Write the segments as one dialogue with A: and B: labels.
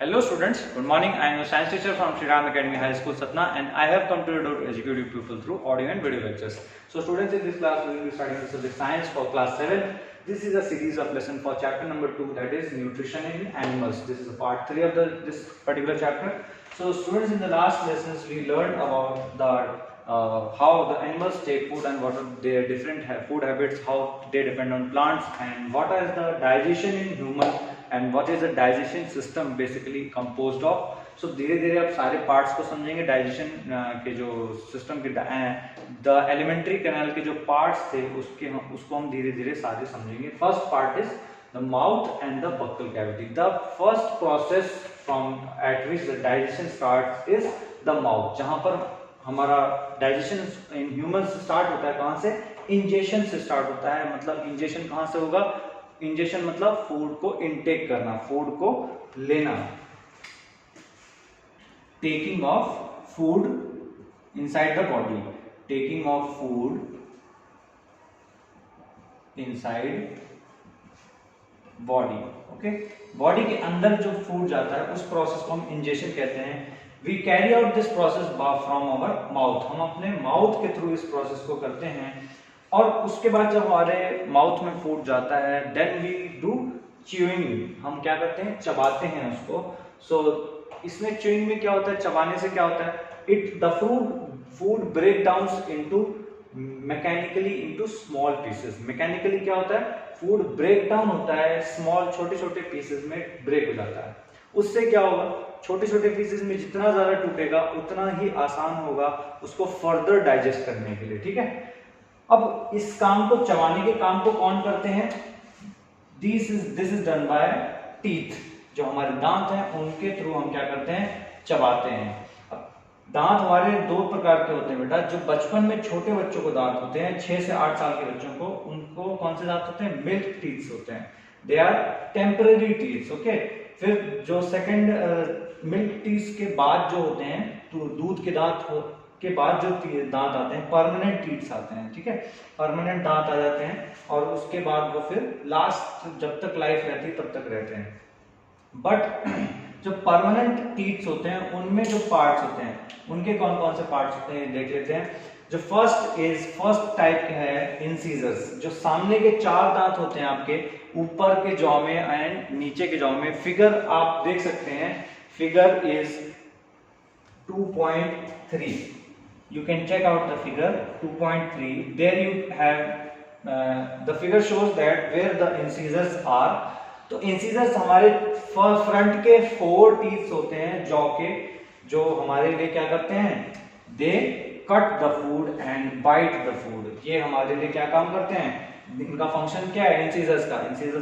A: Hello students, good morning. I am a science teacher from Sri Ram Academy High School Satna and I have come to you to educate you people through audio and video lectures. So students, in this class we will be studying the subject science for class 7. This is a series of lesson for chapter number 2, that is nutrition in animals. This is the part 3 of this particular chapter. So students, in the last lessons we learned about how the animals take food and what are their different food habits, how they depend on plants, and what is the digestion in human and what is the digestion system basically composed of. So धीरे धीरे आप सारे parts को समझेंगे digestion के जो system के the alimentary canal के जो पार्ट्स थे उसको हम धीरे धीरे सारे समझेंगे. First part is the mouth and the buccal cavity. The first process from eight which the digestion start is the mouth. जहां पर हमारा डाइजेशन इन ह्यूमन स्टार्ट होता है. कहां से? इंजेशन से स्टार्ट होता है. मतलब इंजेशन कहां से होगा? इंजेशन मतलब फूड को इनटेक करना, फूड को लेना. Taking of food inside the body, taking of food inside body. Okay, body के अंदर जो फूड जाता है उस प्रोसेस को हम इंजेशन कहते हैं. We carry out this process from our mouth. हम अपने माउथ के थ्रू इस प्रोसेस को करते हैं और उसके बाद जब हमारे माउथ में फूड जाता है देन वी डू च्यूइंग. हम क्या करते हैं? चबाते हैं उसको. सो इसमें च्यूइंग में क्या होता है? चबाने से क्या होता है? The food break down into mechanically into small pieces. Mechanically क्या होता है? फूड ब्रेक डाउन होता है, स्मॉल छोटे छोटे पीसेस में ब्रेक हो जाता है. उससे क्या होगा? छोटे छोटे पीसेस में जितना ज्यादा टूटेगा उतना ही आसान होगा उसको फर्दर डाइजेस्ट करने के लिए. ठीक है. अब इस काम को, चबाने के काम को कौन करते हैं? This is done by teeth. जो हमारे दांत हैं उनके थ्रू हम क्या करते हैं? चबाते हैं. अब दांत हमारे दो प्रकार के होते हैं बेटा. जो बचपन में छोटे बच्चों को दांत होते हैं, 6 से 8 साल के बच्चों को, उनको कौन से दांत होते हैं? मिल्क टीथ होते हैं. They are temporary teeth. Okay. फिर जो सेकंड मिल्क टीथ के बाद जो होते हैं, तो दूध के दांत के बाद जो दांत आते हैं परमानेंट टीथ्स आते हैं. ठीक है, परमानेंट दांत आ जाते हैं और उसके बाद वो फिर लास्ट जब तक लाइफ रहती है तब तक रहते हैं. बट जो परमानेंट टीथ्स होते हैं उनमें जो पार्ट्स होते हैं उनके कौन कौन से पार्ट्स होते हैं देख लेते हैं. जो फर्स्ट टाइप के है इंसीजर्स. जो सामने के 4 दांत होते हैं आपके, ऊपर के जॉ में एंड नीचे के जॉ में. फिगर आप देख सकते हैं. Figure is 2.3. You can check out the figure 2.3. There you have the figure shows that where the incisors are. तो incisors हमारे फ्रंट के 4 टीथ होते हैं जॉ के, जो हमारे लिए क्या करते हैं? They cut the food and bite the food. ये हमारे लिए क्या काम करते हैं? इनका फंक्शन क्या है? इंसीजर्स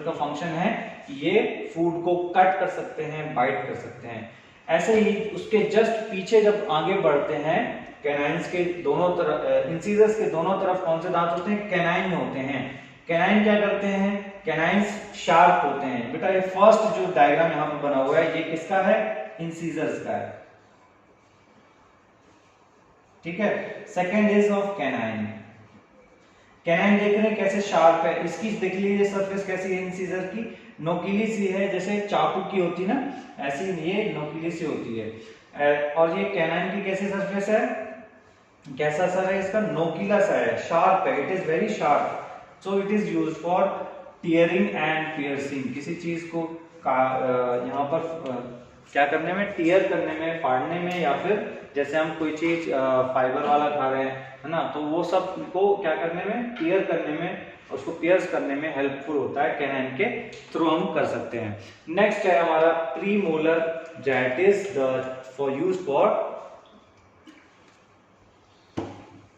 A: का फंक्शन है कि ये फूड को कट कर सकते हैं, बाइट कर सकते हैं. ऐसे ही उसके जस्ट पीछे जब आगे बढ़ते हैं, कैनाइन्स के दोनों तरफ, इंसीजर्स के दोनों तरफ कौन से दांत होते हैं? कैनाइन होते हैं. कैनाइन क्या करते हैं? कैनाइन्स शार्प होते हैं. बेटा ये फर्स्ट जो डायग्राम यहां पर बना हुआ है ये किसका है? इंसीजर्स का है. ठीक है. Second is of canine. Canine देख रहे हैं कैसे शार्प है. इसकी देख लीजिए सरफेस कैसी है इंसीजर की? नोकीली सी है, जैसे चाकू की होती ना, ऐसी ये नोकीली सी होती है. और ये कैनाइन की कैसी सरफेस है? कैसा सर है इसका? नोकीला सा है, शार्प है. It is very sharp. So it is used for tearing and piercing. किसी चीज को यहाँ पर क्या करने में? टीयर करने में, फाड़ने में, या फिर जैसे हम कोई चीज फाइबर वाला खा रहे हैं, है ना, तो वो सब को क्या करने में? टीयर करने में, उसको पियर्स करने में हेल्पफुल होता है. कैनाइन के थ्रू हम कर सकते हैं. नेक्स्ट है हमारा premolar, that is for use for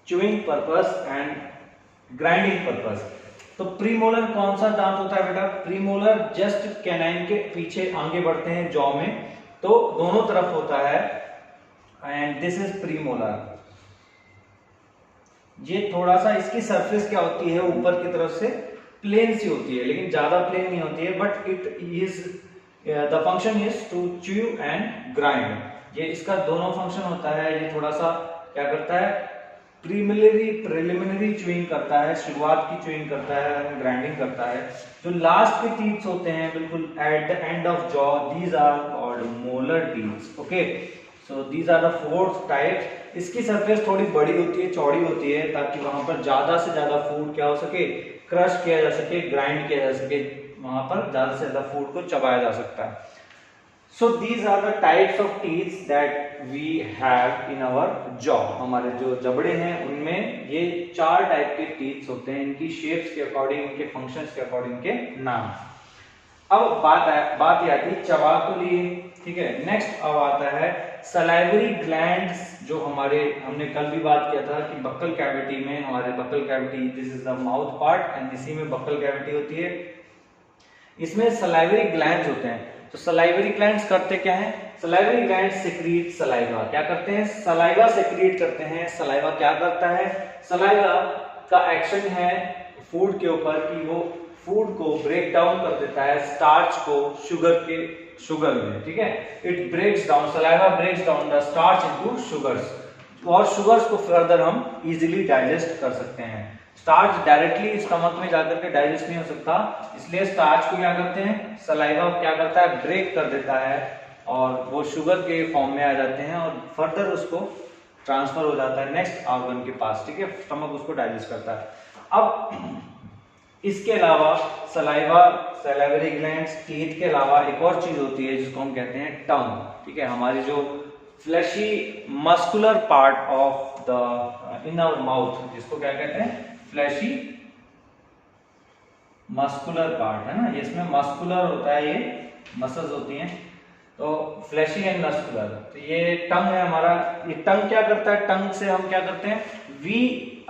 A: chewing purpose and grinding purpose. तो प्रीमोलर कौन सा दांत होता है बेटा? प्रीमोलर जस्ट कैनाइन के पीछे आगे बढ़ते हैं जॉ में, तो दोनों तरफ होता है. And this is premolar. ये थोड़ा सा इसकी सरफेस क्या होती है? ऊपर की तरफ से प्लेन सी होती है, लेकिन ज्यादा प्लेन नहीं होती है. But it is the function is to chew and grind. ये इसका दोनों फंक्शन होता है. ये थोड़ा सा क्या करता है? प्रिलिमिनरी च्यूइंग करता है, शुरुआत की च्यूइंग करता है, ग्राइंडिंग करता है। जो लास्ट के टीथ्स होते हैं बिल्कुल at the end of jaw, these are called molar teeths. Okay, so these are the fourth type. इसकी सरफेस थोड़ी बड़ी होती है, चौड़ी होती है, ताकि वहां पर ज्यादा से ज्यादा फूड क्या हो सके, क्रश किया जा सके, ग्राइंड किया जा सके, वहां पर ज्यादा से ज्यादा फूड को चबाया जा सकता है। So these are the types of teeth that we have in our jaw। हमारे जो जबड़े हैं उनमें ये 4 टाइप के टीथ होते हैं, इनकी शेप्स के अकॉर्डिंग, इनके फंक्शंस के अकॉर्डिंग के नाम। अब बात ये आती है चबा तो लिए, ठीक है। नेक्स्ट अब आता है सलाइवरी ग्लैंड्स, जो हमने कल भी बात किया था कि बक्कल कैविटी में, हमारे buccal cavity, this is the mouth part and इसी में बक्कल कैविटी होती है। इसमें सलाइवरी ग्लैंड्स होते हैं। तो सलाइवरी ग्लैंड्स करते क्या हैं? Salivary glands secrete saliva. क्या करते हैं? सलाइवा सेक्रीट करते हैं। सलाइवा क्या करता है? सलाइवा का एक्शन है फूड के ऊपर कि वो फूड को ब्रेक डाउन कर देता है, स्टार्च को शुगर में, ठीक है। It breaks down, saliva breaks down the starch into sugars, और शुगर्स को फर्दर हम इजीली डाइजेस्ट कर सकते हैं। स्टार्च डायरेक्टली स्टमक में जाकर के डाइजेस्ट नहीं हो सकता, इसलिए स्टार्च को क्या करते हैं, सलाइवा क्या करता है, ब्रेक कर देता है और वो शुगर के फॉर्म में आ जाते हैं और फर्दर उसको ट्रांसफर हो जाता है नेक्स्ट ऑर्गन के पास, ठीक है। स्टमक उसको डाइजेस्ट करता है। अब इसके अलावा सलाइवरी ग्लैंड्स, टीथ के अलावा एक और चीज होती है जिसको हम कहते हैं टंग, ठीक है। हमारी जो fleshy muscular part of the in our mouth, जिसको क्या कहते हैं, फ्लैशी मस्कुलर पार्ट, है ना। इसमें मस्कुलर होता है, ये मसल्स होती हैं, तो फ्लैशी एंड मस्कुलर। तो ये टंग है हमारा। ये टंग क्या करता है? टंग से हम क्या करते हैं, we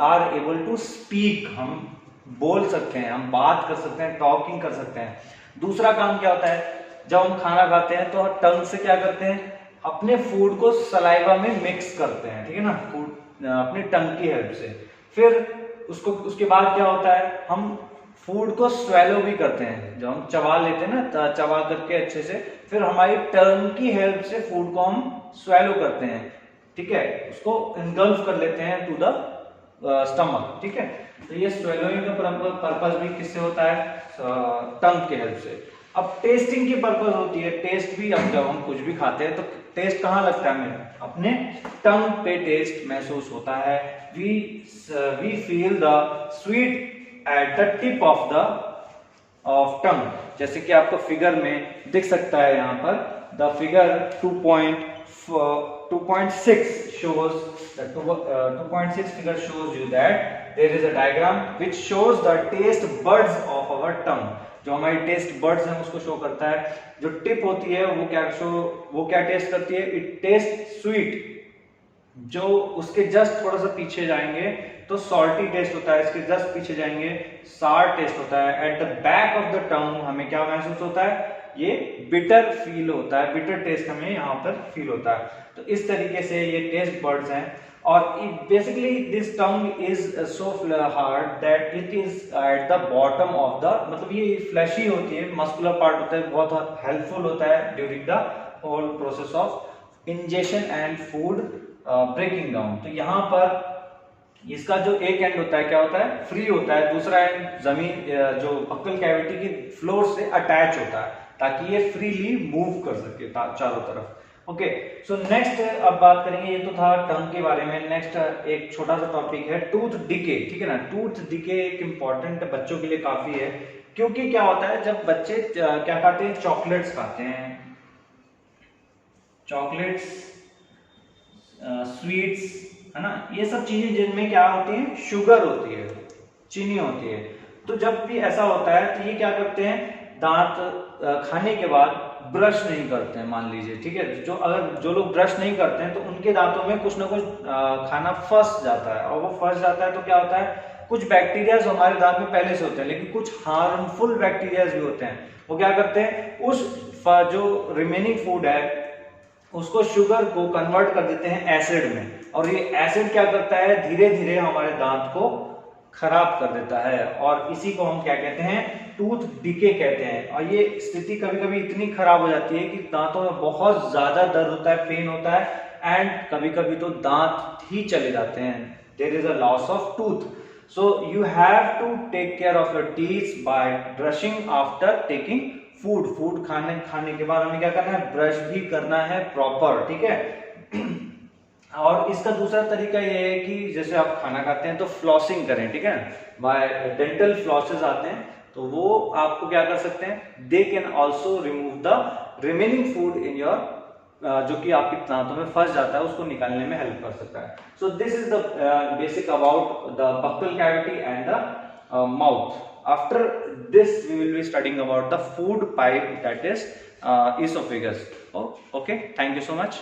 A: are able to speak, हम बोल सकते हैं, हम बात कर सकते हैं, टॉकिंग कर सकते हैं। दूसरा काम क्या होता है, जब हम खाना खाते हैं तो टंग से क्या करते हैं, अपने फूड को सलाइवा में मिक्स करते हैं, ठीक है ना, फूड अपने टंग की हेल्प से। फिर उसके बाद क्या होता है, हम फूड को स्वेलो भी करते हैं, जब हम चबा लेते हैं ना, चबा करके अच्छे से, फिर हमारी टंग की हेल्प से फूड को हम स्वेलो करते हैं, ठीक है, उसको इनगल्फ कर लेते हैं टू द स्टमक, ठीक है। तो ये स्वेलोइंग का पर्पस भी किससे होता है, टंग के हेल्प से। अब टेस्टिंग की पर्पस होती है, टेस्ट भी, अब जब हम कुछ भी खाते हैं तो टेस्ट कहाँ लगता है हमें, अपने टंग पे टेस्ट महसूस होता है। We feel the sweet at the tip of tongue, जैसे कि आपको फिगर में दिख सकता है, यहाँ पर the figure 2.6 shows that 2.6 figure shows you that there is a diagram which shows the taste buds of our tongue। जो हमारी टेस्ट बर्ड्स हैं उसको शो करता है। जो टिप होती है वो क्या टेस्ट करती है, इट टेस्ट स्वीट। जो उसके जस्ट थोड़ा सा पीछे जाएंगे तो सॉल्टी टेस्ट होता है, इसके जस्ट पीछे जाएंगे सार टेस्ट होता है। At the back of the tongue हमें क्या महसूस होता है, ये बिटर फील होता है, बिटर टेस्ट हमें यहाँ पर फील होता है। तो इस तरीके से ये टेस्ट बर्ड्स हैं। और basically this tongue is so hard that it is at the bottom of the, मतलब ये फ्लैशी होती है, मस्कुलर पार्ट होता है, बहुत हेल्पफुल होता है during the whole process of ingestion and food breaking down. तो यहाँ पर इसका जो एक एंड होता है क्या होता है, फ्री होता है, दूसरा एंड जमीन जो बक्कल कैविटी की फ्लोर से अटैच होता है, ताकि ये फ्रीली मूव कर सके चारों तरफ। ओके, सो नेक्स्ट अब बात करेंगे, ये तो था टंग के बारे में। नेक्स्ट एक छोटा सा टॉपिक है टूथ डिके, ठीक है ना। टूथ डिके एक इम्पॉर्टेंट बच्चों के लिए काफी है, क्योंकि क्या होता है जब बच्चे क्या खाते हैं, चॉकलेट्स खाते हैं, चॉकलेट्स, स्वीट्स, है ना, ये सब चीजें जिनमें क्या होती है, शुगर होती है, चीनी होती है। तो जब भी ऐसा होता है तो ये क्या करते हैं, दांत खाने के बाद ब्रश नहीं करते हैं, मान लीजिए, ठीक है। जो लोग ब्रश नहीं करते हैं तो उनके दांतों में कुछ ना कुछ खाना फंस जाता है, और वो फंस जाता है तो क्या होता है, कुछ बैक्टीरियाज हमारे दांत में पहले से होते हैं, लेकिन कुछ हार्मफुल बैक्टीरियाज भी होते हैं। वो क्या करते हैं, उस जो रिमेनिंग फूड है उसको शुगर को कन्वर्ट कर देते हैं एसिड में, और ये एसिड क्या करता है, धीरे धीरे हमारे दांत को खराब कर देता है, और इसी को हम क्या कहते हैं, टूथ डिके कहते हैं। और ये स्थिति कभी कभी इतनी खराब हो जाती है कि दांतों में बहुत ज्यादा दर्द होता है, पेन होता है, एंड कभी कभी तो दांत ही चले जाते हैं, there is a loss of tooth. So you have to take care of your teeth by brushing after taking food. Food खाने के बाद हमें क्या करना है, ब्रश भी करना है प्रॉपर, ठीक है। और इसका दूसरा तरीका ये है कि जैसे आप खाना खाते हैं तो फ्लॉसिंग करें, ठीक है, बाय डेंटल फ्लॉसेस आते हैं, तो वो आपको क्या कर सकते हैं, they can also remove the remaining food in your, जो कि आपके दांतों में फंस जाता है उसको निकालने में हेल्प कर सकता है। So this is the basic about the buccal cavity and the mouth. After this we will be studying about the food pipe, that is esophagus. Okay, thank you so much.